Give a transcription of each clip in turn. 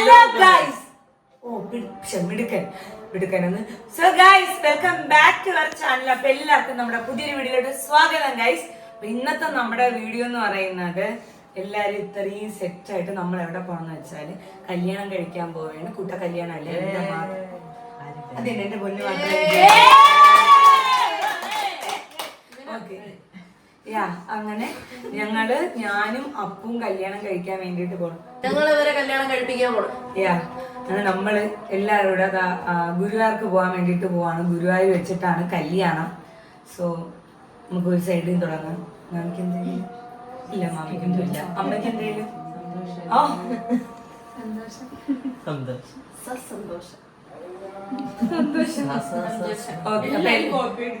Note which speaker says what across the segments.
Speaker 1: Hello guys. മിടുക്കനെന്ന്. So guys, welcome back to our channel. അപ്പൊ എല്ലാവർക്കും നമ്മുടെ പുതിയൊരു വീഡിയോയിലോട്ട് സ്വാഗതം ഗൈസ്. അപ്പൊ ഇന്നത്തെ നമ്മുടെ വീഡിയോ എന്ന് പറയുന്നത് എല്ലാരും ഇത്രയും സെറ്റ് ആയിട്ട് നമ്മൾ എവിടെ പോകണമെന്ന് വെച്ചാല് കല്യാണം കഴിക്കാൻ പോവുകയാണ്. കൂട്ട കല്യാണം അല്ലേ, അതെ എന്റെ പൊന്നു മാത്രമേ. അങ്ങനെ ഞാനും അപ്പും കല്യാണം കഴിക്കാൻ വേണ്ടിട്ട് പോകണം.
Speaker 2: ഞങ്ങളിവരെ കല്യാണം കഴിപ്പിക്കാൻ പോകണം.
Speaker 1: അങ്ങനെ നമ്മള് എല്ലാവരും ഗുരുവായൂർക്ക് പോകാൻ വേണ്ടിട്ട് പോവാണ്. ഗുരുവായൂർ വെച്ചിട്ടാണ് കല്യാണം. സോ നമുക്ക് ഒരു സൈഡിൽ തുടങ്ങാം. മാമിക്ക് എന്തെങ്കിലും ഇല്ല, മാമിക്കൊന്നും ഇല്ല. അമ്മയ്ക്ക് എന്തെങ്കിലും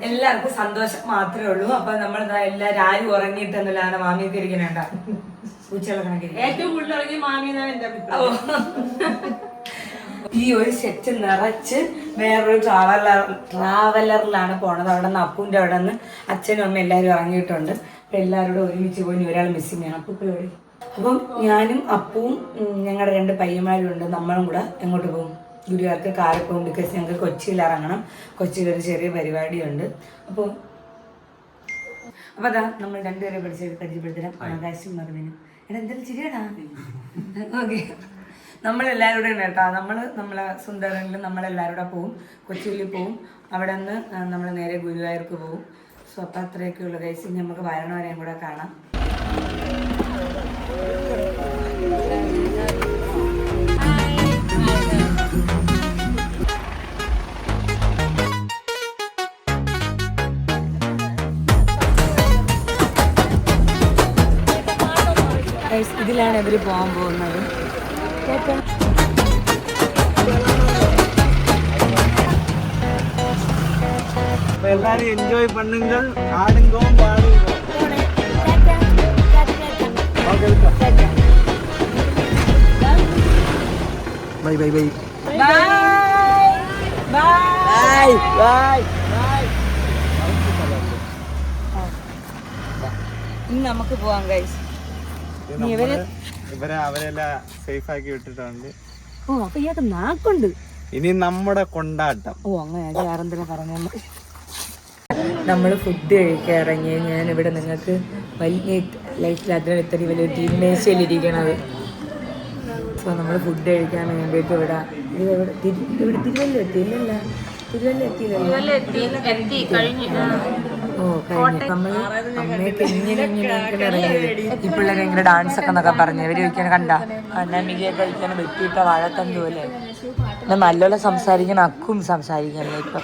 Speaker 1: എല്ലാവർക്കും സന്തോഷം മാത്രമേ ഉള്ളൂ. അപ്പൊ നമ്മൾ എല്ലാരും ആരും ഉറങ്ങിയിട്ടൊന്നുമില്ല. മാമിയൊക്കെ ഇരിക്കണേണ്ട പൂച്ചകളെ കണക്കിൽ
Speaker 2: ഏറ്റവും കൂടുതൽ ഇറങ്ങി മാമി.
Speaker 1: ഈ ഒരു സെറ്റ് നിറച്ച് വേറൊരു ട്രാവലറിലാണ് പോണത്. അവിടെ നിന്ന് അപ്പൂന്റെ അവിടെ നിന്ന് അച്ഛനും അമ്മ എല്ലാരും ഇറങ്ങിയിട്ടുണ്ട്. അപ്പൊ എല്ലാവരോടും ഒരുമിച്ച് പോയി ഒരാൾ മിസ്സിങ് ആണ്. അപ്പൊ ഇവിടെ അപ്പം ഞാനും അപ്പവും ഞങ്ങളുടെ 2 പയ്യന്മാരും ഉണ്ട്. നമ്മളും കൂടെ എങ്ങോട്ട് പോകും? ഗുരുവായൂർക്ക് കാറിൽ പോകും. ബിക്കോസ് ഞങ്ങൾക്ക് കൊച്ചിയിൽ ഇറങ്ങണം. കൊച്ചിയിൽ ഒരു ചെറിയ പരിപാടിയുണ്ട്. അപ്പോൾ അതാ നമ്മൾ 2 പേരെ പരിചയപ്പെടുത്തരാം. ആകാശം മറുവിനും എടാ എന്തെങ്കിലും ചിരിയടാ. ഓക്കെ, നമ്മളെല്ലാവരും കൂടെ കേട്ടോ. നമ്മളെ സുന്ദരനിൽ നമ്മളെല്ലാവരും കൂടെ പോവും. കൊച്ചിയിൽ പോവും. അവിടെ നിന്ന് നമ്മൾ നേരെ ഗുരുവായൂർക്ക് പോവും. സോ അപ്പം അത്രയൊക്കെ ഉള്ളു ഗൈസ്. ഇനി നമുക്ക് വരണവരെയും കൂടെ കാണാം. ഇതിലാണ് ഇവർ പോകാൻ പോകുന്നത്.
Speaker 3: எல்லாரும் என்ஜாய் பண்ணுங்கள். ஆடுங்கோம் பாடுங்கோம். Bye bye bye
Speaker 1: bye bye. ഇനി നമുക്ക് പോവാം ഗൈസ്.
Speaker 3: ഇവരെ അവരെല്ലാം സേഫ് ആക്കി വിട്ടിട്ടുണ്ട്.
Speaker 1: ഓ അപ്പൊ ഇയാൾക്ക് നാക്കുണ്ട്.
Speaker 3: ഇനി നമ്മുടെ കൊണ്ടാട്ടം.
Speaker 1: ഓ അങ്ങനെ വേറെന്തെങ്കിലും പറഞ്ഞു. നമ്മൾ ഫുഡ് കഴിക്കാൻ ഇറങ്ങി. ഞാനിവിടെ നിങ്ങൾക്ക് വലിയ ലൈഫിൽ അതിന് ഇത്രയും വലിയ ടീമേശയിലിരിക്കണത്. സോ നമ്മൾ ഫുഡ് കഴിക്കാൻ വേണ്ടിയിട്ട് ഇവിടെ തിരുവല്ല എത്തിയില്ലല്ല. തിരുവല്ല എത്തിയില്ലല്ലോ. ഓ കഴിഞ്ഞു. നമ്മൾ അമ്മയൊക്കെ ഇങ്ങനെ ഇറങ്ങിയത്. ഈ പിള്ളേരെ ഇങ്ങനെ ഡാൻസ് ഒക്കെ എന്നൊക്കെ പറഞ്ഞു. ഇവര് ചോദിക്കാൻ കണ്ട അന്നമികയൊക്കെ കഴിക്കാൻ വെട്ടിയിട്ട വാഴത്തന്തു പോലെ. നല്ലോണം സംസാരിക്കണം. അക്കും സംസാരിക്കണല്ലോ ഇപ്പൊ.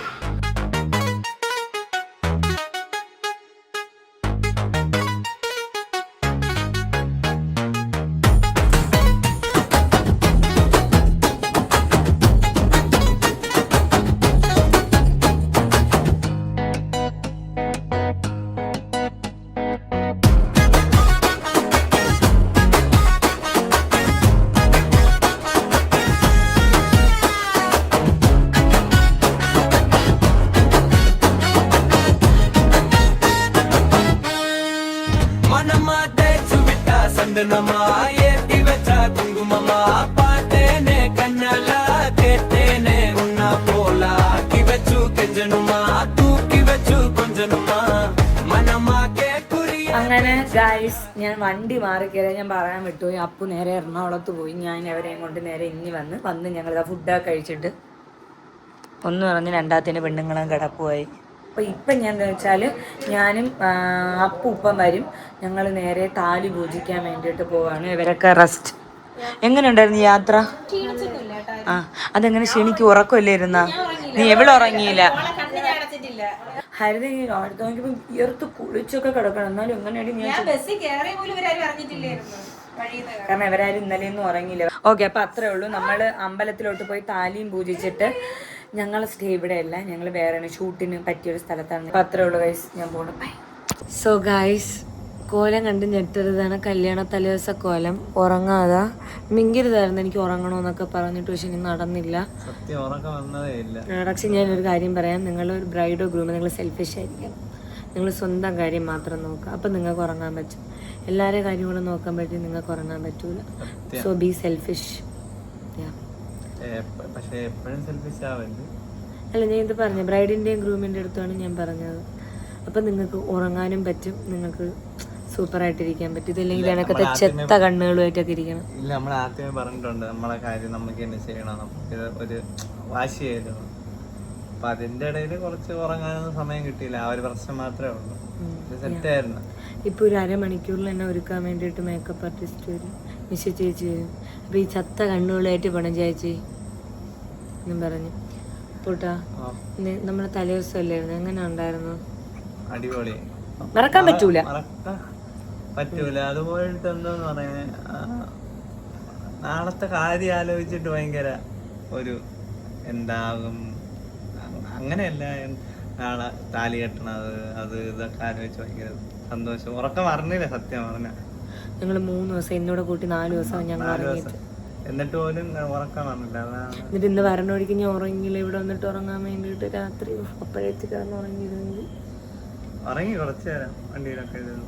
Speaker 1: അങ്ങനെ ഗൈസ്, ഞാൻ വണ്ടി മാറി കയറിയാൽ ഞാൻ പറയാൻ വിട്ടുപോയി. അപ്പു നേരെ എറണാകുളത്ത് പോയി. ഞാൻ അവരെയും കൊണ്ട് നേരെ ഇനി വന്ന് ഞങ്ങൾ ഫുഡൊക്കെ കഴിച്ചിട്ട് ഒന്ന് പറഞ്ഞ് 2ാമത്തേന് പെണ്ണുങ്ങളും കിടപ്പുമായി. അപ്പോൾ ഇപ്പം ഞാൻ എന്താ വെച്ചാൽ ഞാനും അപ്പൂപ്പം വരും. ഞങ്ങൾ നേരെ താലി പൂജിക്കാൻ വേണ്ടിയിട്ട് പോവാണ്. ഇവരൊക്കെ റെസ്റ്റ്. എങ്ങനെ ഉണ്ടായിരുന്നു യാത്ര? അതെങ്ങനെ ക്ഷണിക്ക് ഉറക്കമില്ലായിരുന്ന? നീ എവിടെ ഉറങ്ങിയില്ല? ഹരിത അടുത്ത് നോക്കിയപ്പോ വിയർത്ത് കുളിച്ചൊക്കെ കിടക്കണം. എന്നാലും എങ്ങനെയാണ് കാരണം ഇവരാരും ഇന്നലെയൊന്നും ഉറങ്ങിയില്ല. ഓക്കെ, അപ്പൊ അത്രേ ഉള്ളൂ. നമ്മള് അമ്പലത്തിലോട്ട് പോയി താലിയും പൂജിച്ചിട്ട് ഞങ്ങളെ സ്റ്റേ ഇവിടെ അല്ല, ഞങ്ങൾ വേറെ ഷൂട്ടിന് പറ്റിയൊരു സ്ഥലത്താണ്. അപ്പൊ അത്രേ ഉള്ളൂ ഗൈസ്, ഞാൻ പോകണം. സോ ഗൈസ്, കോലം കണ്ട് ഞെട്ടരുതാണ് കല്യാണ തലേദിവസ കോലം. ഉറങ്ങാതാ മിങ്കരുതായിരുന്നു എനിക്ക് ഉറങ്ങണമെന്നൊക്കെ പറഞ്ഞിട്ട്. പക്ഷെ ഇനി നടന്നില്ല. പക്ഷെ ഞാനൊരു കാര്യം പറയാം. നിങ്ങൾ ഒരു ബ്രൈഡോ ഗ്രൂമോ നിങ്ങൾ സെൽഫിഷ് ആയിരിക്കണം. നിങ്ങൾ സ്വന്തം കാര്യം മാത്രം നോക്കുക. അപ്പം നിങ്ങൾക്ക് ഉറങ്ങാൻ പറ്റും. എല്ലാവരുടെ കാര്യം കൂടെ നോക്കാൻ പറ്റി നിങ്ങൾക്ക് ഉറങ്ങാൻ പറ്റൂല. So B selfish.
Speaker 3: പക്ഷെ എപ്പോഴും സെൽഫിഷ് ആവല്ലേ.
Speaker 1: അല്ല, ഞാൻ ഇത് പറഞ്ഞു ബ്രൈഡിൻ്റെയും ഗ്രൂമിൻ്റെ അടുത്താണ് ഞാൻ പറഞ്ഞത്. അപ്പം നിങ്ങൾക്ക് ഉറങ്ങാനും പറ്റും, നിങ്ങൾക്ക് സൂപ്പറായിട്ടിരിക്കാൻ പറ്റും. ഇതില്ലെങ്കിൽ ഇതിനകത്തെ ചെത്ത കണ്ണുകളുമായിട്ടൊക്കെ ഇരിക്കണം.
Speaker 3: ഇല്ല, നമ്മൾ ആദ്യമേ പറഞ്ഞിട്ടുണ്ട് നമ്മളെ കാര്യം നമുക്ക് തന്നെ ചെയ്യണം, നമുക്ക് ഒരു വാശിയായിരുന്നു. അപ്പൊ അതിന്റെ ഇടയിൽ കുറച്ച് ഉറങ്ങാനൊന്നും സമയം കിട്ടിയില്ല. ആ ഒരു പ്രശ്നം മാത്രമേ ഉള്ളൂ. സെറ്റായിരുന്നു.
Speaker 1: ഇപ്പൊ ഒരു അരമണിക്കൂറിൽ എന്നെ ഒരുക്കാൻ വേണ്ടിയിട്ട് മേക്കപ്പ് ആർട്ടിസ്റ്റ് വരും, നിശ ചേച്ചി വരും. അപ്പൊ ഈ ചത്ത കണ്ണുകളായിട്ട് പോണം ചേച്ചി എന്നും പറഞ്ഞു. പൂട്ടാ, നമ്മുടെ തലേദിവസം അല്ലായിരുന്നു, എങ്ങനെ ഉണ്ടായിരുന്നു?
Speaker 3: അടിപൊളി,
Speaker 1: മറക്കാൻ പറ്റൂല.
Speaker 3: പറ്റൂല. അതുപോലത്തെ എന്താന്ന് പറയാ, നാളത്തെ കാര്യം ആലോചിച്ചിട്ട് ഭയങ്കര ഒരു എന്താകും, അങ്ങനെയല്ല, നാളെ താലി കെട്ടണത് അത് ഇതൊക്കെ ആലോചിച്ച് ഭയങ്കര സന്തോഷം. ഉറക്കം അറിഞ്ഞില്ല സത്യം പറഞ്ഞ.
Speaker 1: ഞങ്ങൾ 3 ദിവസം, എന്നോട് കൂട്ടി 4 ദിവസം ഞങ്ങൾ ഉറങ്ങിയിട്ട്.
Speaker 3: എന്നിട്ട് പോലും ഉറക്കം വന്നില്ല.
Speaker 1: എന്നിട്ട് ഇന്ന് വരണോടിക്ക് ഞാൻ ഉറങ്ങിയില്ല. ഇവിടെ വന്നിട്ട് ഉറങ്ങാൻ വേണ്ടിയിട്ട് രാത്രി അപ്പോഴേക്ക് കിടന്ന് ഉറങ്ങിയിരുന്നെങ്കിൽ
Speaker 3: ഉറങ്ങി കുറച്ചു നേരം വണ്ടിയിലൊക്കെ ഇരുന്നു.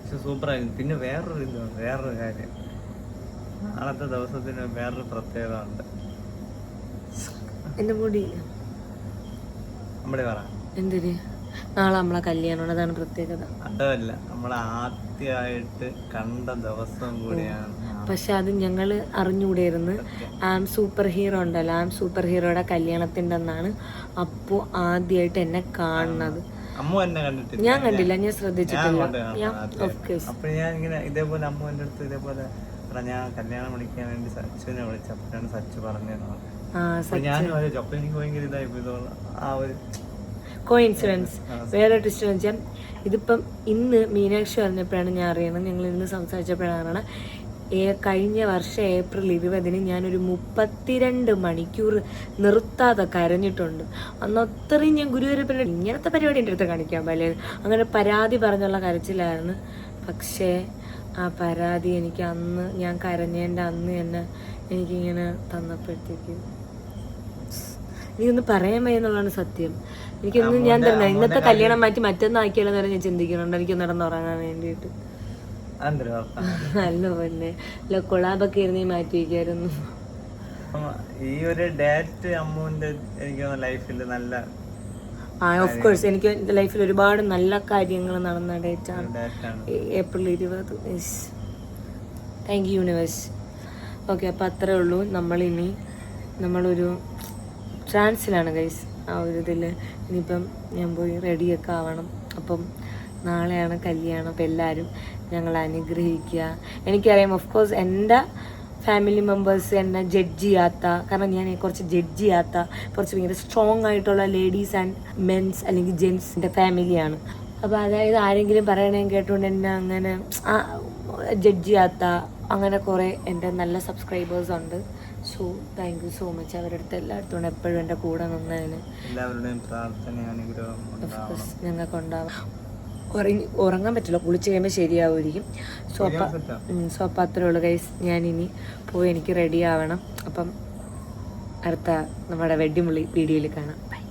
Speaker 3: പക്ഷെ സൂപ്പറായിരുന്നു. പിന്നെ വേറൊരു കാര്യം, നാളത്തെ ദിവസത്തിന് വേറൊരു പ്രത്യേകത ഉണ്ട്.
Speaker 1: എന്റെ മുടി
Speaker 3: നമ്മുടെ പറ
Speaker 1: എന്തിന്? നാളെ നമ്മളെ കല്യാണം, അതാണ് പ്രത്യേകത.
Speaker 3: അതല്ല, നമ്മൾ ആദ്യമായിട്ട് കണ്ട ദിവസം കൂടിയാണ്.
Speaker 1: പക്ഷെ അത് ഞങ്ങൾ അറിഞ്ഞുകൂടിയിരുന്നു. ആം സൂപ്പർ ഹീറോ ഉണ്ടല്ലോ, ആം സൂപ്പർ ഹീറോയുടെ കല്യാണത്തിൻ്റെ അന്നാണ് അപ്പോൾ ആദ്യമായിട്ട് എന്നെ കാണുന്നത്.
Speaker 3: അമ്മ എന്നെ കണ്ടിട്ടില്ല.
Speaker 1: ഞാൻ കണ്ടില്ല, ഞാൻ ശ്രദ്ധിച്ചിട്ടില്ല.
Speaker 3: അപ്പൊ ഞാൻ ഇങ്ങനെ ഇതേപോലെ അമ്മുവിന്റെ അടുത്ത് ഇതേപോലെ ഞാൻ കല്യാണം വിളിക്കാൻ വേണ്ടി സച്ചുവിനെ വിളിച്ചപ്പോഴാണ് സച്ചു പറഞ്ഞത്. ഞാനും അപ്പൊ എനിക്ക് ഭയങ്കര ഇതായി ആ ഒരു
Speaker 1: കോയിൻസിഡൻസ്. വേറെ ട്വിസ്റ്റ് എന്ന് വെച്ചാൽ ഇതിപ്പം ഇന്ന് മീനാക്ഷി പറഞ്ഞപ്പോഴാണ് ഞാൻ അറിയണം, ഞങ്ങൾ ഇന്ന് സംസാരിച്ചപ്പോഴാണ് കഴിഞ്ഞ വർഷം ഏപ്രിൽ 20 ഞാനൊരു 32 മണിക്കൂർ നിർത്താതെ കരഞ്ഞിട്ടുണ്ട്. അന്ന് അത്രയും ഞാൻ ഗുരുവായൂരപ്പൻ്റെ ഇങ്ങനത്തെ പരിപാടി എൻ്റെ അടുത്ത് കാണിക്കാൻ പറ്റില്ല. അങ്ങനെ പരാതി പറഞ്ഞുള്ള കരച്ചിലായിരുന്നു. പക്ഷേ ആ പരാതി എനിക്ക് അന്ന് ഞാൻ കരഞ്ഞതിൻ്റെ അന്ന് തന്നെ എനിക്കിങ്ങനെ തന്നപ്പോഴത്തേക്ക് എനിക്കൊന്ന് പറയാൻ വയ്യ എന്നുള്ളതാണ് സത്യം. എനിക്കൊന്നും ഞാൻ തന്നെ ഇന്നത്തെ കല്യാണം മാറ്റി മറ്റൊന്നാക്കിയാലോ എന്ന് ഞാൻ ചിന്തിക്കുന്നുണ്ട്, എനിക്കൊന്ന് നടന്നുറങ്ങാൻ വേണ്ടിയിട്ട്. നല്ല പോലെ കൊളാബൊക്കെ ഇരുന്ന് മാറ്റി വയ്ക്കായിരുന്നു.
Speaker 3: ഈ ഒരു ഡേറ്റ് അമ്മുവിന്റെ എനിക്ക് ലൈഫിൽ നല്ല
Speaker 1: ഓഫ് കോഴ്സ് എനിക്ക് എൻ്റെ ലൈഫിൽ ഒരുപാട് നല്ല കാര്യങ്ങൾ നടന്ന ഡേറ്റാണ് April 20. Thank you universe. Okay, അപ്പം അത്രേ ഉള്ളൂ. നമ്മളൊരു ട്രാൻസിലാണ് ഗൈസ്. ആ ഒരു ഇതിൽ ഇനിയിപ്പം ഞാൻ പോയി റെഡിയൊക്കെ ആവണം. അപ്പം നാളെയാണ് കല്യാണം. അപ്പം എല്ലാവരും ഞങ്ങളെ അനുഗ്രഹിക്കുക. എനിക്കറിയാം ഓഫ് കോഴ്സ് എൻ്റെ ഫാമിലി മെമ്പേഴ്സ് എന്നെ ജഡ്ജ് ചെയ്യാത്ത, കാരണം ഞാൻ കുറച്ച് ജഡ്ജ് ചെയ്യാത്ത കുറച്ച് ഭയങ്കര സ്ട്രോങ് ആയിട്ടുള്ള ലേഡീസ് ആൻഡ് മെൻസ് അല്ലെങ്കിൽ ജെൻസിൻ്റെ ഫാമിലിയാണ്. അപ്പോൾ അതായത് ആരെങ്കിലും പറയണേം കേട്ടുകൊണ്ട് എന്നെ അങ്ങനെ ജഡ്ജ് ചെയ്യാത്ത അങ്ങനെ കുറേ എൻ്റെ നല്ല സബ്സ്ക്രൈബേഴ്സ് ഉണ്ട്. So thank you so much. അവരുടെ അടുത്ത് എല്ലായിടത്തും എപ്പോഴും എൻ്റെ കൂടെ നിന്നതിന്
Speaker 3: എല്ലാവരുടെയും പ്രാർത്ഥന അനുഗ്രഹം
Speaker 1: ഞങ്ങൾക്ക് ഉണ്ടാവും. ഉറങ്ങാൻ പറ്റില്ല, കുളിച്ച് കഴിയുമ്പോൾ ശരിയാവുമായിരിക്കും. സോ അപ്പം അത്രേ ഉള്ളൂ ഗൈസ്. ഞാനിനി പോയി എനിക്ക് റെഡി ആവണം. അപ്പം അടുത്ത നമ്മുടെ വെഡ്ഡിംഗ് വീഡിയോയിൽ കാണാം. ബൈ.